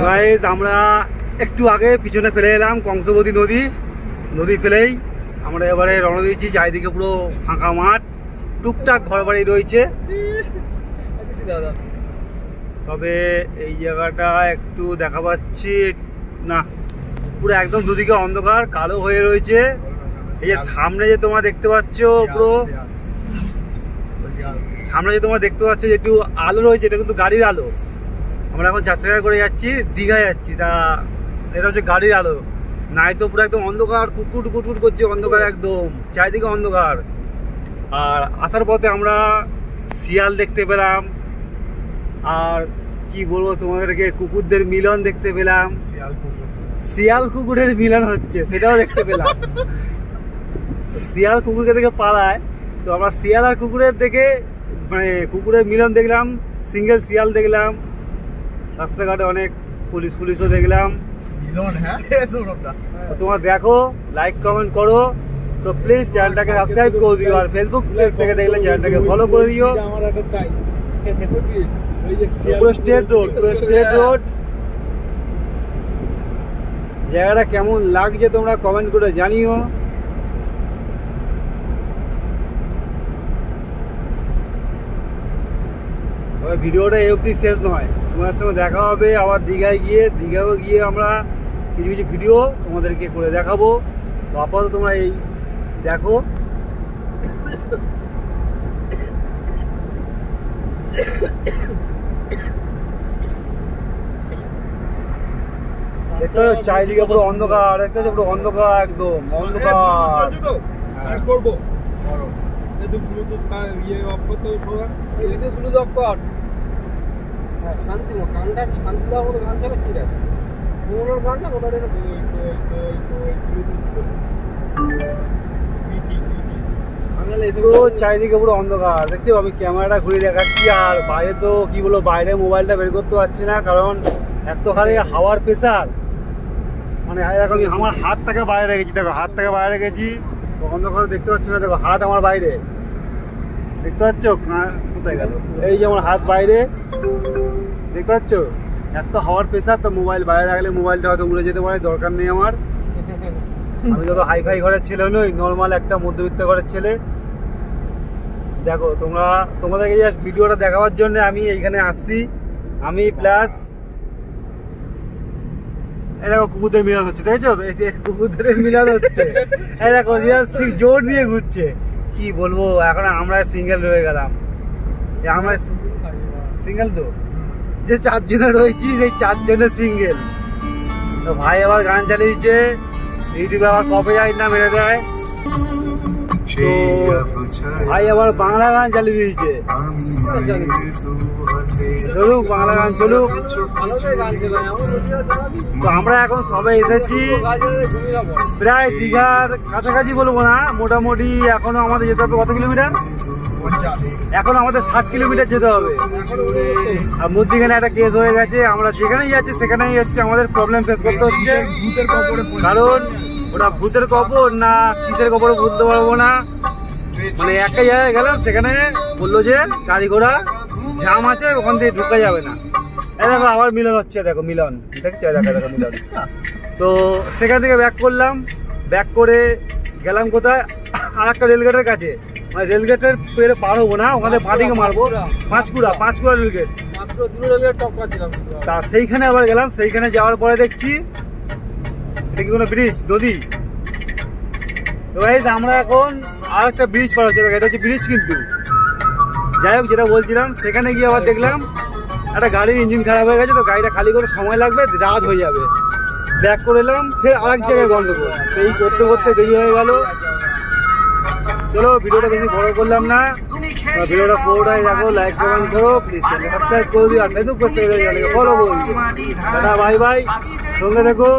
Guys আমরা একটু আগে পিছনে ফেলে এলাম কংসবতী নদী ফেলেই আমরা এবারে রওনা দিয়েছি। চারিদিকে পুরো ফাঁকা মাঠ, টুকটাক ঘর বাড়ি রয়েছে, তবে এই জায়গাটা একটু দেখা পাচ্ছি না, পুরো একদম দুদিকে অন্ধকার কালো হয়ে রয়েছে। এই যে সামনে যে তোমরা দেখতে পাচ্ছ, পুরো সামনে যে তোমরা দেখতে পাচ্ছ যে একটু আলো রয়েছে, এটা কিন্তু গাড়ির আলো। আমরা এখন 4 চাকা করে যাচ্ছি, দীঘায় যাচ্ছি, তা এটা হচ্ছে গাড়ির আলো। নাই তো পুরো একদম অন্ধকার, কুটকুট কুটকুট করছে, অন্ধকার একদম চারিদিকে অন্ধকার। আর আসার পথে আমরা শিয়াল দেখতে পেলাম, আর কি বলবো তোমাদেরকে, কুকুরদের মিলন দেখতে পেলাম। শিয়াল কুকুরের মিলন হচ্ছে সেটাও দেখতে পেলাম। শিয়াল কুকুরকে দেখে পালায়, তো আমরা শিয়াল আর কুকুরের দেখে মানে কুকুরের মিলন দেখলাম, সিঙ্গেল শিয়াল দেখলাম, রাস্তাঘাটে অনেক পুলিশও দেখলাম। তোমরা দেখো, লাইক কমেন্ট করো, সো প্লিজ চ্যানেলটাকে সাবস্ক্রাইব করে দিও, আর ফেসবুক পেজ থেকে দেখলে চ্যানেলটাকে ফলো করে দিও। পুরো স্টেট রোড জায়গাটা কেমন লাগছে তোমরা কমেন্ট করে জানিও। তবে ভিডিওটা এই অবধি শেষ নয়, তোমার সঙ্গে দেখা হবে আবার দীঘায় গিয়ে আমরা কিছু কিছু ভিডিও তোমাদেরকে করে দেখাবো। তো আপাতত তোমরা এই দেখো। দেখতে পাচ্ছ চারিদিকে পুরো অন্ধকার, দেখতে পাচ্ছ পুরো অন্ধকার, একদম অন্ধকার। চারিদিকে পুরো অন্ধকার, দেখতে আমি ক্যামেরাটা ঘুরে দেখাচ্ছি। আর বাইরে তো কি বলবো, বাইরে মোবাইলটা বের করতে পারছি না, কারণ এত হারে হাওয়ার প্রেসার। মানে এরকম আমার হাত থেকে বাইরে রেখেছি, দেখো হাত থেকে বাইরে রেখেছি, তো অন্ধকার দেখতে পাচ্ছি না। দেখো হাত আমার বাইরে, দেখতে পাচ্ছ কোথায় গেল, এই যে আমার হাত বাইরে, দেখতে পাচ্ছ। এত হাওয়ার প্রেসার, তো মোবাইল বাইরে রাখলে মোবাইলটা হয়তো উড়ে যেতে পারে, দরকার নেই আমার। আমি যত হাইফাই ঘরের ছেলে নই, নর্মাল একটা মধ্যবিত্ত ঘরের ছেলে। দেখো তোমাদেরকে জাস্ট ভিডিওটা দেখাবার জন্য আমি এইখানে আসছি, আমি প্লাস এই দেখো কুকুরদের মিলন হচ্ছে, দেখেছো কুকুরদের মিলন হচ্ছে। এই দেখো জোর দিয়ে ঘুরছে, কি বলবো। এখন আমরা সিঙ্গেল রয়ে গেলাম, আমরা সিঙ্গেল তো যে 4 জনে রয়েছি, সেই 4 জনে সিঙ্গেল। তো ভাই আবার গান চালিয়েছে, ইউটিউবে আবার কপিরাইট না মেরে দেয়, তো ভাই আবার বাংলা গান চালিয়ে দিয়েছে। চলুক বাংলা গান চলুক। তো আমরা এখন সবাই এসেছি প্রায় দীঘার কাছাকাছি, বলবো না, মোটামুটি এখনো আমাদের যেতে হবে কত কিলোমিটার, এখন আমাদের 60 কিলোমিটার যেতে হবে। আর মধ্যিখানে একটা কেস হয়ে গেছে, আমরা যেখানেই যাচ্ছি সেখানেই হচ্ছে আমাদের প্রবলেম ফেস করতে হচ্ছে, কারণ ওটা ভূতের কবর না কিসের কবর বুঝতে পারবো না। মানে একটা জায়গায় গেলাম, সেখানে বললো যে গাড়ি ঘোড়া জাম আছে, ওখান থেকে ঢুকা যাবে না। দেখো আবার মিলন হচ্ছে, দেখো মিলন দেখছো, দেখো মিলন। তো সেখান থেকে ব্যাক করলাম, ব্যাক করে গেলাম কোথায়, আর একটা রেলগেটের কাছে, মানে রেলগেটের পেরে পার হবো না, ওখানে বাঁদিকে মারবো, পাঁচকুড়া রেলগেট। তা সেইখানে আবার গেলাম, সেইখানে যাওয়ার পরে দেখছি এটা কি কোনো ব্রিজ, নদী। তো আমরা এখন আর একটা ব্রিজ পার হচ্ছে, এটা হচ্ছে ব্রিজ কিন্তু। যাই হোক, যেটা বলছিলাম, সেখানে গিয়ে আবার দেখলাম একটা গাড়ির ইঞ্জিন খারাপ হয়ে গেছে, তো গাড়িটা খালি করতে সময় লাগবে, রাত হয়ে যাবে। ব্যাক করে এলাম, ফের আরেক জায়গায় গন্ডগোল, এই করতে করতে দেরি হয়ে গেল। চলো ভিডিওটা বেশি বড় করলাম না, ভিডিওটা পুরোটাই দেখো, লাইক কমেন্ট করো, প্লিজ চ্যানেল সাবস্ক্রাইব করে দিও, আর ফেসবুক করতে ফলো করো। টাটা বাই বাই, সঙ্গে দেখো।